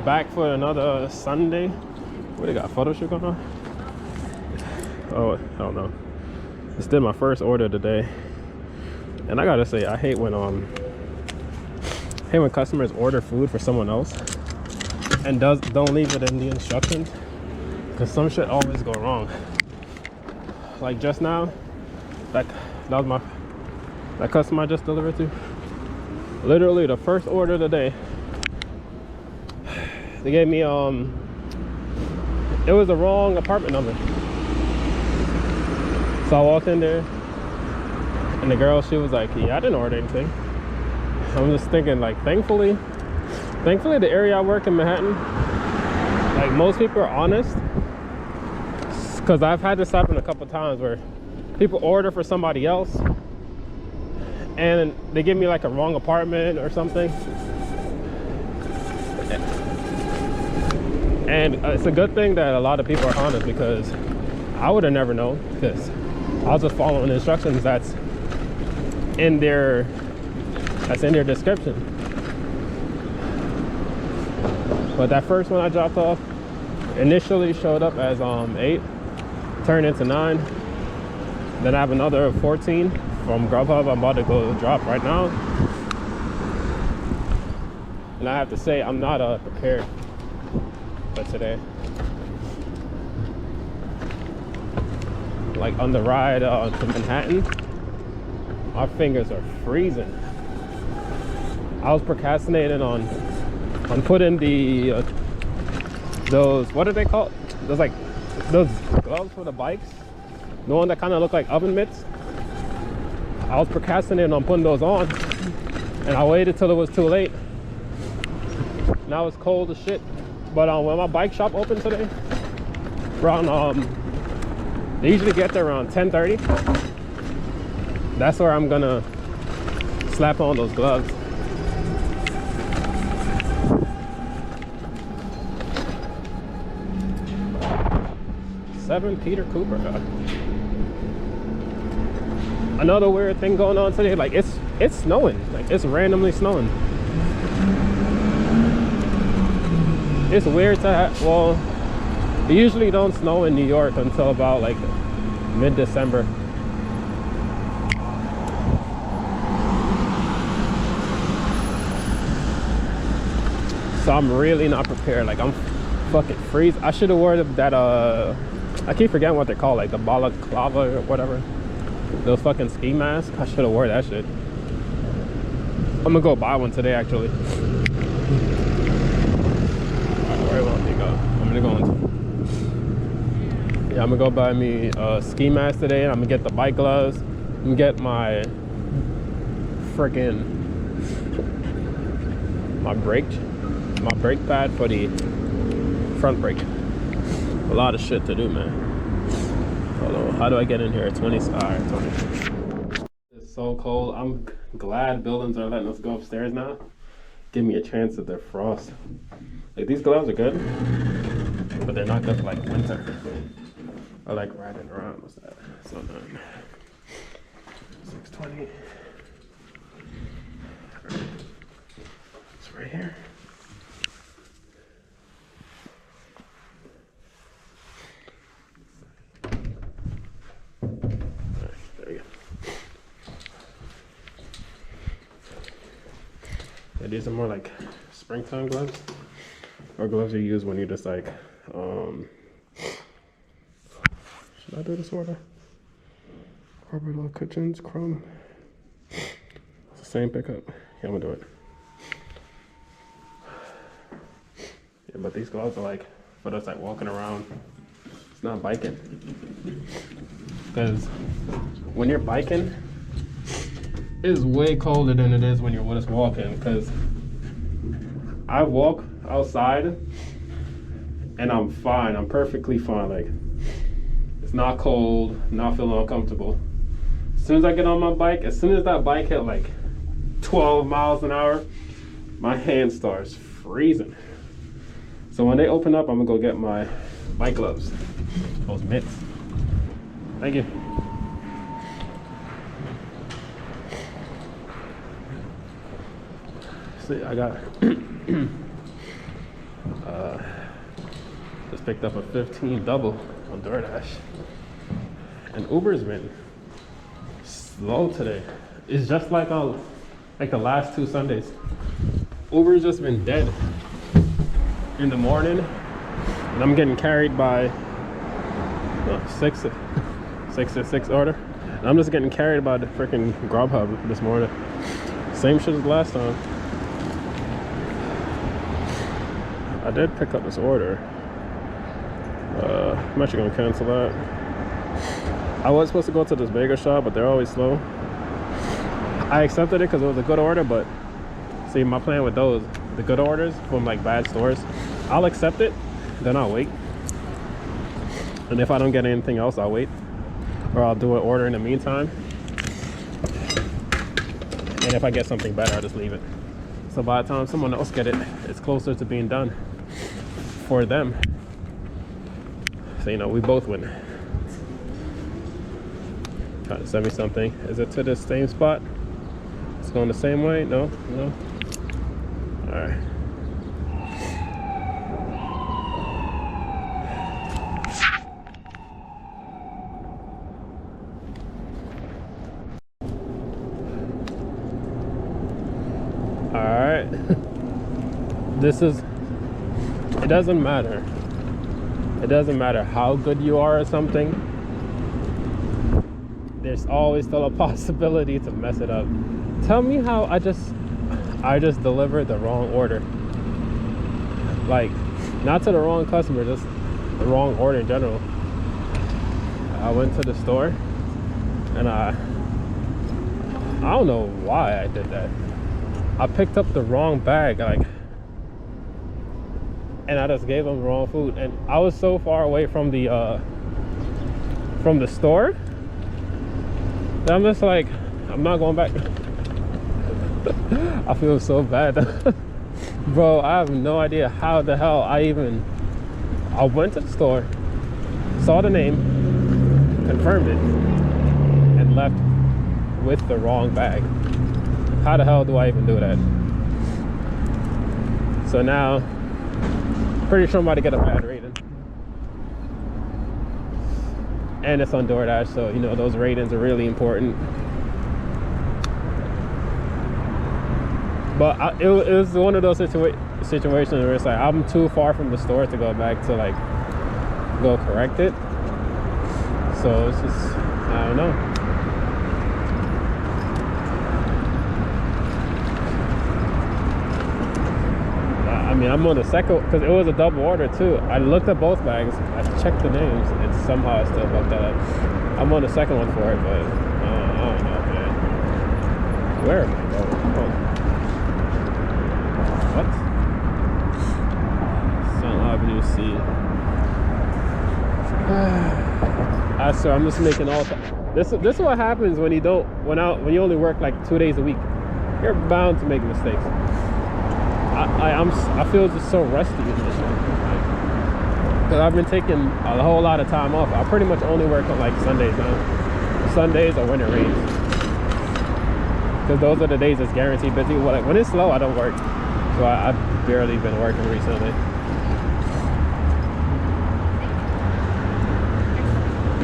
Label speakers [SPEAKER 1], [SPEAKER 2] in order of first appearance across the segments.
[SPEAKER 1] back for another Sunday. What, they got a photo shoot going on? Oh, I don't know. This did my first order today. And I gotta say, I hate when customers order food for someone else and don't leave it in the instructions, because some shit always go wrong. Like just now, that customer I just delivered to, literally the first order of the day, they gave me it was the wrong apartment number. So I walked in there and the girl, she was like, yeah, I didn't order anything. I'm just thinking, like, thankfully the area I work in Manhattan, like, most people are honest, because I've had this happen a couple times where people order for somebody else and they give me like a wrong apartment or something. And it's a good thing that a lot of people are honest, because I would have never known, because I was just following the instructions that's in their description. But that first one I dropped off initially showed up as 8, turned into 9. Then I have another 14 from Grubhub I'm about to go drop right now. And I have to say, I'm not prepared for today. Like on the ride to Manhattan, my fingers are freezing. I was procrastinating on putting the those, what are they called? Those gloves for the bikes, the one that kind of look like oven mitts. I was procrastinating on putting those on, and I waited till it was too late. Now it's cold as shit. But when my bike shop opened today, around they usually get there around 10:30. That's where I'm gonna slap on those gloves. Seven Peter Cooper. Another weird thing going on today, like it's snowing, like it's randomly snowing. It's weird to have, well, it usually don't snow in New York until about like mid-December. So I'm really not prepared. Like I'm fucking freeze. I should have worn that I keep forgetting what they're called, like the balaclava or whatever. Those fucking ski masks. I should have wore that shit. I'm gonna go buy one today actually. Where will they go? I'm gonna go into, yeah, I'm gonna go buy me a ski mask today, and I'm gonna get the bike gloves. I'm gonna get my freaking my brake pad for the front brake. A lot of shit to do, man. Hold on, how do I get in here? 20. Alright, 20. It's so cold. I'm glad buildings are letting us go upstairs now. Give me a chance to defrost. Like, these gloves are good, but they're not good for like winter. I like riding around. What's that? So 9. 620. It's right here. There you go. Yeah, these are more like springtime gloves, or gloves you use when you're just like, should I do this order? Orbital Kitchens, Chrome. It's the same pickup. Yeah, I'm gonna do it. Yeah, but these gloves are like for just like walking around. It's not biking. Because when you're biking, it's way colder than it is when you're just walking. Because I walk outside and I'm fine. I'm perfectly fine. Like, it's not cold, not feeling uncomfortable. As soon as I get on my bike, as soon as that bike hit like 12 miles an hour, my hand starts freezing. So when they open up, I'm gonna go get my bike gloves, those mitts. Thank you. See, I got Just picked up a 15 double on DoorDash. And Uber's been slow today. It's just like on like the last 2 Sundays. Uber's just been dead in the morning, and I'm getting carried by 6 to 6 order. And I'm just getting carried by the freaking Grubhub this morning. Same shit as last time. I did pick up this order. I'm actually gonna cancel that. I was supposed to go to this bagel shop, but they're always slow. I accepted it because it was a good order, but see, my plan with those, the good orders from like bad stores, I'll accept it, then I'll wait. And if I don't get anything else, I'll wait. Or I'll do an order in the meantime. And if I get something better, I'll just leave it. So by the time someone else get it, it's closer to being done for them. So, you know, we both win. Trying to send me something. Is it to the same spot? It's going the same way? No? No? Alright. Alright. This is... It doesn't matter. It doesn't matter how good you are at something. There's always still a possibility to mess it up. Tell me how I just delivered the wrong order. Like, not to the wrong customer, just the wrong order in general. I went to the store and I don't know why I did that. I picked up the wrong bag, like, and I just gave them the wrong food. And I was so far away from the store that I'm just like, I'm not going back. I feel so bad. Bro, I have no idea how the hell I went to the store, saw the name, confirmed it, and left with the wrong bag. How the hell do I even do that? So now, pretty sure I'm about to get a bad rating. And it's on DoorDash, so you know those ratings are really important. But it was one of those situations where it's like I'm too far from the store to go back to like go correct it. So it's just, I don't know. I mean, I'm on the second, because it was a double order too. I looked at both bags, I checked the names, and somehow I still fucked that up. I'm on the second one for it, but I don't know, man. Where am I going? Oh. What? Sun Avenue C. I swear, I'm just making all. This is what happens when you don't when you only work like 2 days a week. You're bound to make mistakes. I feel just so rusty in this shit. Because I've been taking a whole lot of time off. I pretty much only work on like Sundays now. Sundays or when it rains. Because those are the days it's guaranteed busy. Well, like, when it's slow, I don't work. So I've barely been working recently.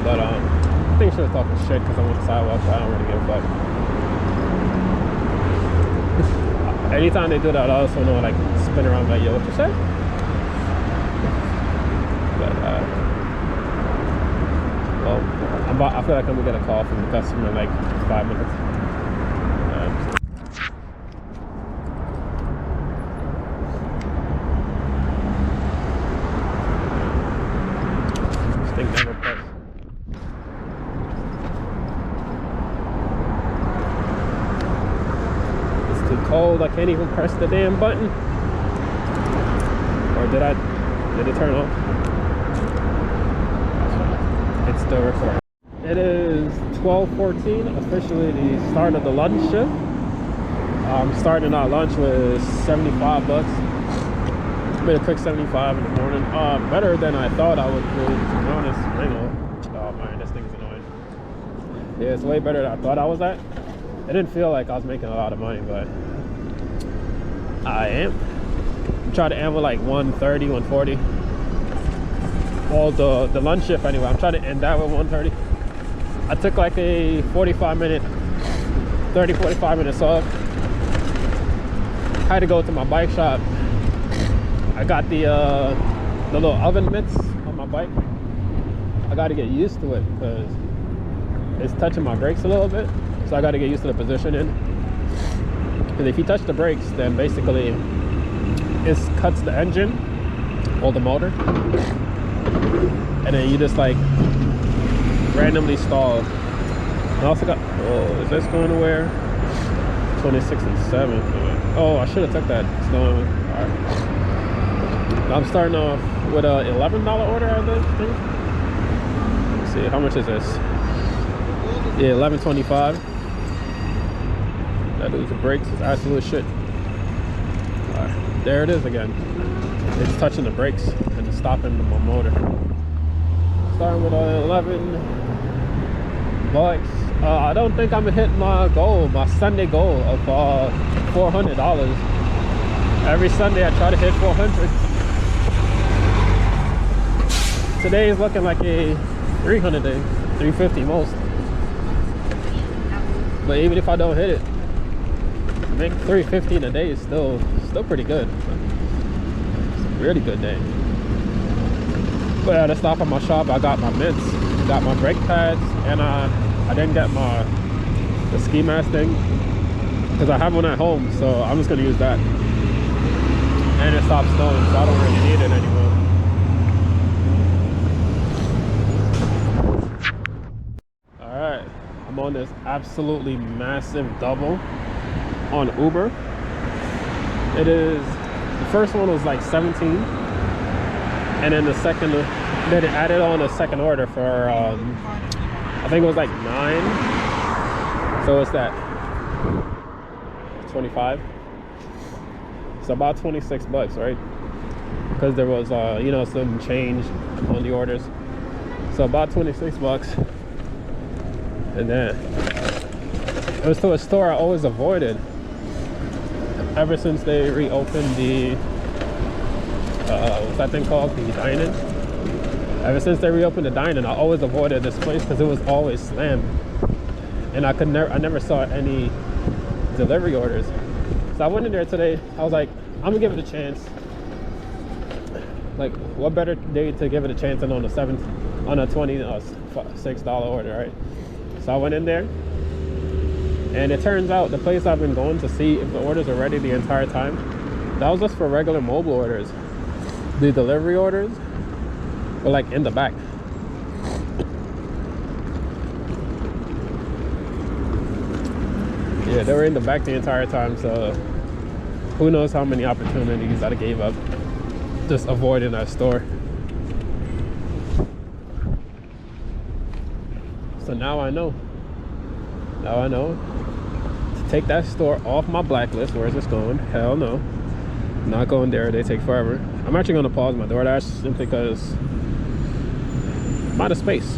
[SPEAKER 1] But I think she was talking shit because I'm on the sidewalk, so I don't really give a fuck. Anytime they do that, I also know, like, spin around like, yo, what you say? But, well, I feel like I'm gonna get a call from the customer in like 5 minutes. This thing never pressed. Cold, I can't even press the damn button. Or did it turn off? It's still recording. It is 12:14, officially the start of the lunch shift. I'm starting our lunch with $75. Made a quick 75 in the morning. Better than I thought I would do, to be honest. I know. Oh man, this thing's annoying. Yeah, it's way better than I thought I was at. It didn't feel like I was making a lot of money, but I am try to end with like 130, 140. Well, the lunch shift anyway. I'm trying to end that with 130. I took like a 45 minute off. I had to go to my bike shop. I got the little oven mitts on my bike. I got to get used to it because it's touching my brakes a little bit. So I got to get used to the positioning. Because if you touch the brakes, then basically it cuts the engine or the motor, and then you just like randomly stall. I also got, oh, is this going to where? 26 and 7. Oh, I should have took that. It's going, all right. I'm starting off with a $11 order, I think. Let's see, how much is this? Yeah, $11.25. That dude's the brakes is absolute shit. All right, there it is again. It's touching the brakes and stopping my motor. Starting with 11 bucks. I don't think I'm gonna hit my goal, my Sunday goal of $400. Every Sunday I try to hit 400. Today is looking like a 300 day, 350 most. But even if I don't hit it, make 350 in a day is still pretty good. It's a really good day. But at the stop at my shop, I got my mitts, got my brake pads, and I didn't get the ski mask thing because I have one at home, so I'm just gonna use that. And it stops snowing, so I don't really need it anymore. Alright, I'm on this absolutely massive double on Uber. It is, the first one was like 17, and then the second, then it added on a second order for I think it was like 9, so it's that 25. It's about 26 bucks, right? Because there was you know, some change on the orders, so about 26 bucks. And then it was to a store I always avoided ever since they reopened the what's that thing called, the dine-in. Ever since they reopened the dine-in, I always avoided this place because it was always slammed, and I never saw any delivery orders. So I went in there today. I was like, I'm gonna give it a chance. Like, what better day to give it a chance than on a $26 order, right? So I went in there, and it turns out the place I've been going to see if the orders are ready the entire time, that was just for regular mobile orders. The delivery orders were like in the back. Yeah, they were in the back the entire time, so who knows how many opportunities I gave up just avoiding that store. So now I know. Now I know to take that store off my blacklist. Where is this going? Hell no. Not going there. They take forever. I'm actually going to pause my DoorDash simply because I'm out of space.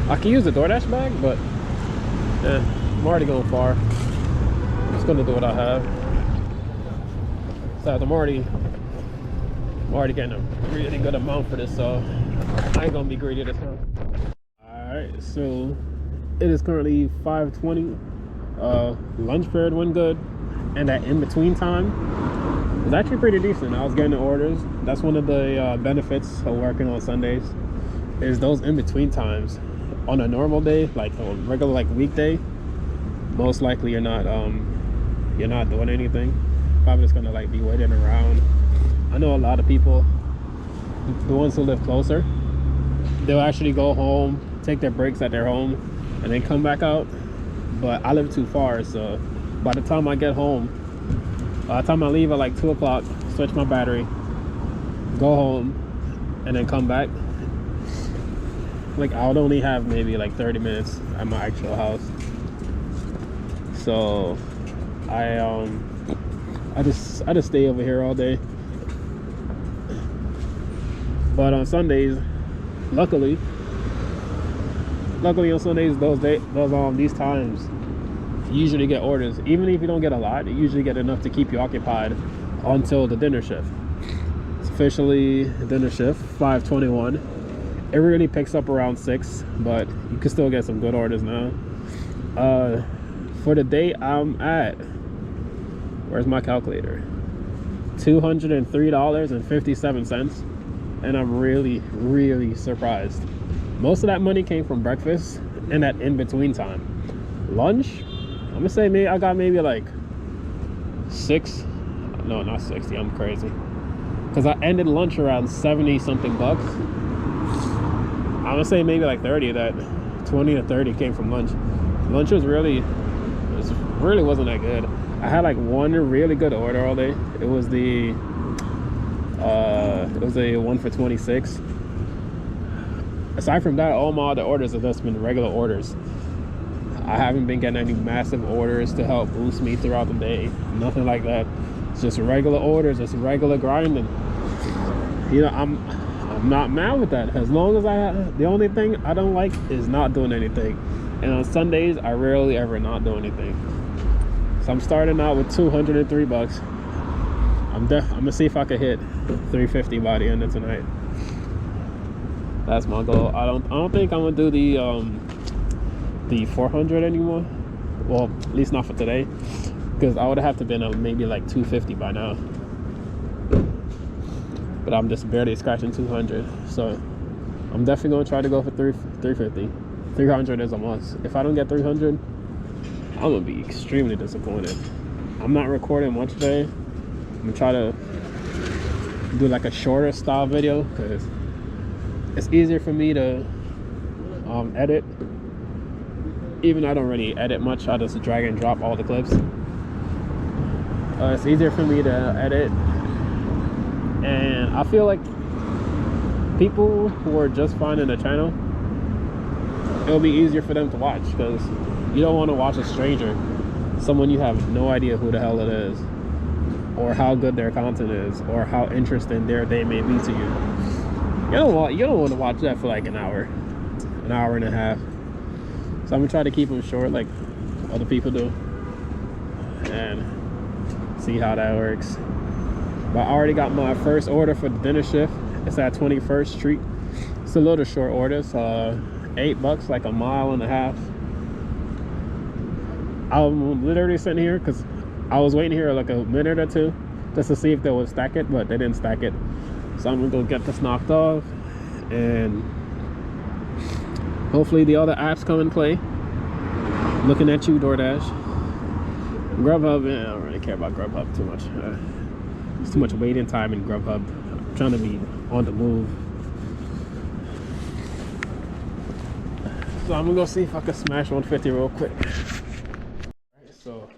[SPEAKER 1] I can use the DoorDash bag, but I'm already going far. I'm just going to do what I have. So I'm already getting a really good amount for this, so I ain't going to be greedy this time. Alright, so it is currently 5:20. Lunch period went good, and that in-between time was actually pretty decent. I was getting the orders. That's one of the benefits of working on Sundays, is those in-between times. On a normal day, like a regular like weekday, most likely you're not doing anything. Probably just gonna like be waiting around. I know a lot of people, the ones who live closer, they'll actually go home, take their breaks at their home, and then come back out. But I live too far, so by the time I get home, by the time I leave at like 2 o'clock, switch my battery, go home, and then come back, like I would only have maybe like 30 minutes at my actual house. So I just stay over here all day. But on Sundays, luckily on Sundays, these times, you usually get orders. Even if you don't get a lot, you usually get enough to keep you occupied until the dinner shift. It's officially dinner shift, 5:21. It really picks up around 6, but you can still get some good orders now. For the day I'm at, where's my calculator? $203.57, and I'm really surprised. Most of that money came from breakfast and that in-between time. Lunch, I'm gonna say maybe I got maybe like no, not 60, I'm crazy, because I ended lunch around 70 something bucks. I'm gonna say maybe like 30, that 20 to 30 came from lunch. Lunch really wasn't that good. I had like one really good order all day. It was a 1 for 26. Aside from that, all my other orders have just been regular orders. I haven't been getting any massive orders to help boost me throughout the day. Nothing like that. It's just regular orders, just regular grinding. You know, I'm not mad with that. As long as the only thing I don't like is not doing anything. And on Sundays, I rarely ever not do anything. So I'm starting out with 203 bucks. I'm gonna see if I can hit 350 by the end of tonight. That's my goal. I don't think I'm gonna do the 400 anymore. Well, at least not for today, because I would have to been up maybe like 250 by now. But I'm just barely scratching 200. So I'm definitely gonna try to go for 350. 300 is a must. If I don't get 300, I'm gonna be extremely disappointed. I'm not recording much today. I'm gonna try to do like a shorter style video, because it's easier for me to edit. Even though I don't really edit much, I just drag and drop all the clips. It's easier for me to edit, and I feel like people who are just finding the channel, it'll be easier for them to watch, because you don't want to watch a stranger, someone you have no idea who the hell it is, or how good their content is, or how interesting their day may be to you. You don't want to watch that for like an hour and a half. So I'm gonna try to keep them short like other people do, and see how that works. But I already got my first order for the dinner shift. It's at 21st Street. It's a little short order. It's $8, like a mile and a half. I'm literally sitting here because I was waiting here like a minute or two just to see if they would stack it, but they didn't stack it. So I'm gonna go get this knocked off, and hopefully the other apps come and play. Looking at you, DoorDash. Grubhub, I don't really care about Grubhub too much. There's too much waiting time in Grubhub. I'm trying to be on the move. So I'm gonna go see if I can smash 150 real quick. Alright, so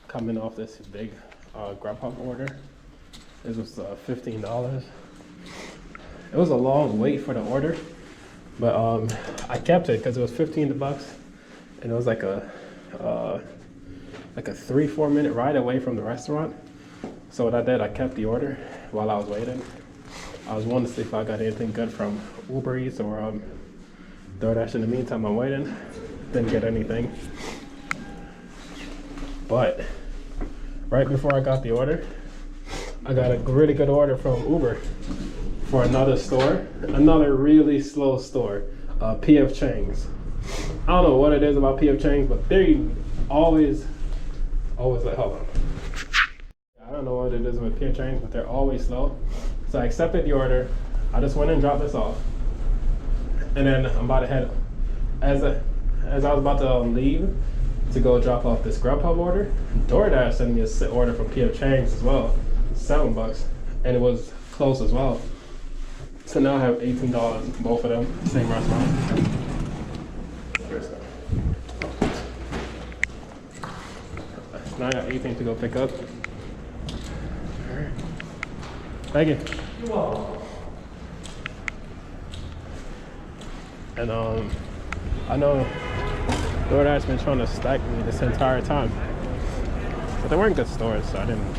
[SPEAKER 1] coming off this big Grubhub order. This was $15. It was a long wait for the order, but I kept it because it was $15, and it was like a 3-4 minute ride away from the restaurant. So what I did, I kept the order while I was waiting. I was wanting to see if I got anything good from Uber Eats or DoorDash. In the meantime, I'm waiting. Didn't get anything. But right before I got the order, I got a really good order from Uber for another store, another really slow store, P.F. Chang's. I don't know what it is about P.F. Chang's, but they always like, hold on. I don't know what it is with P.F. Chang's, but they're always slow. So I accepted the order. I just went and dropped this off, and then I'm about to head. As I was about to leave to go drop off this Grubhub order, DoorDash sent me an order from P.F. Chang's as well, $7, and it was close as well. So now I have $18, both of them, same restaurant. Now I got 18 to go pick up. Alright. Thank you. You're welcome. And I know DoorDash's been trying to stack me this entire time, but they weren't good stores, so I didn't.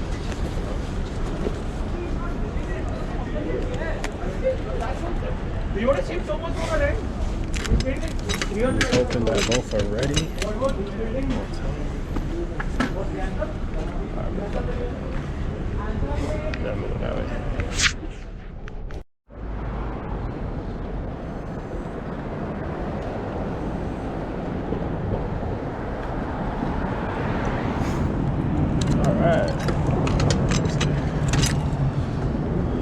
[SPEAKER 2] Do you want to see someone over there?
[SPEAKER 1] I'm hoping that both are ready. I'm gonna go that way. Alright.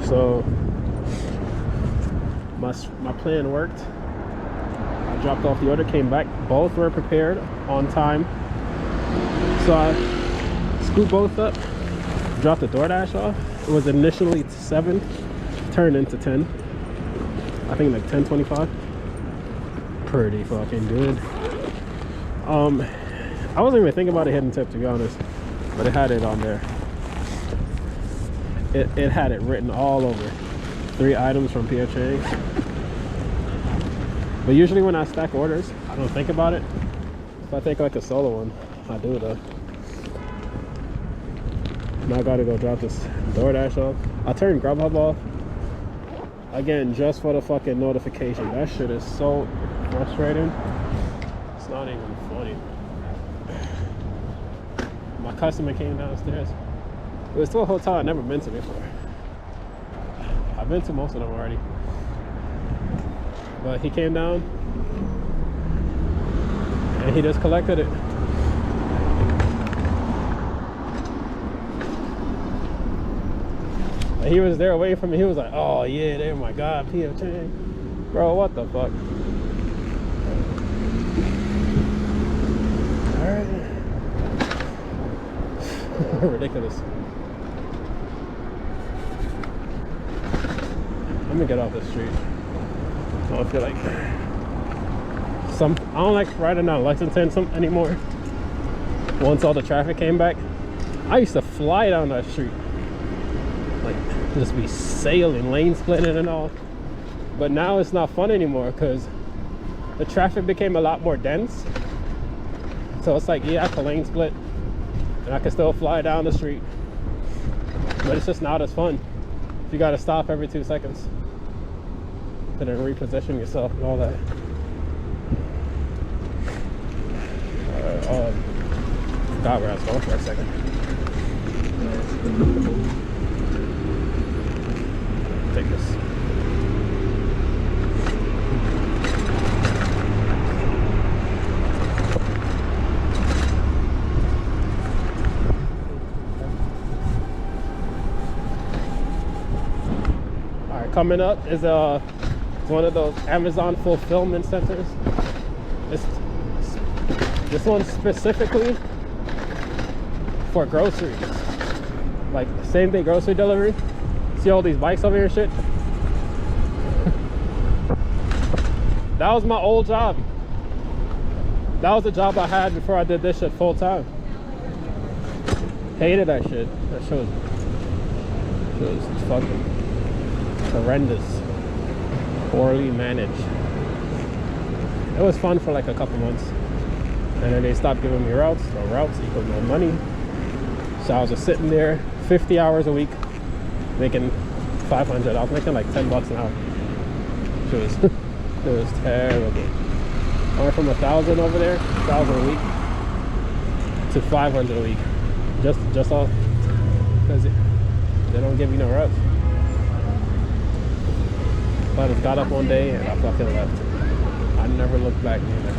[SPEAKER 1] So my plan worked. I dropped off the order, came back. Both were prepared on time. So I scooped both up, dropped the DoorDash off. It was initially 7, turned into 10. I think like 10:25. Pretty fucking good. I wasn't even thinking about a hidden tip, to be honest, but it had it on there. It had it written all over. 3 items from P.F. Chang's. But usually when I stack orders, I don't think about it. If I take like a solo one, I do though. Now I gotta go drop this DoorDash off. I turned Grubhub off again just for the fucking notification. That shit is so frustrating. It's not even funny. My customer came downstairs. It was to a hotel I've never been to before. I've been to most of them already. But he came down and he just collected it. And he was there waiting for me. He was like, oh yeah, there, my God, P.F. Chang. Bro, what the fuck? Alright. Ridiculous. Let me get off the street. I don't feel like I don't like riding down Lexington anymore. Once all the traffic came back, I used to fly down that street, like just be sailing, lane splitting and all. But now it's not fun anymore because the traffic became a lot more dense. So it's like, yeah, I can lane split and I can still fly down the street, but it's just not as fun. You got to stop every 2 seconds and then reposition yourself and all that. Forgot where I was going for a second. Take this. All right, coming up is one of those Amazon fulfillment centers. This one's specifically for groceries, like same day grocery delivery. See all these bikes over here and shit? That was my old job. That was the job I had before I did this shit full time. Hated that shit. That shit was fucking horrendous. Poorly managed. It was fun for like a couple months, and then they stopped giving me routes. So routes equal no money. So I was just sitting there 50 hours a week making 500. I was making like $10 an hour. It was terrible. I went from 1,000 over there, 1,000 a week, to 500 a week. Just all because they don't give you no routes. I just got up one day and I fucking left. I never looked back neither.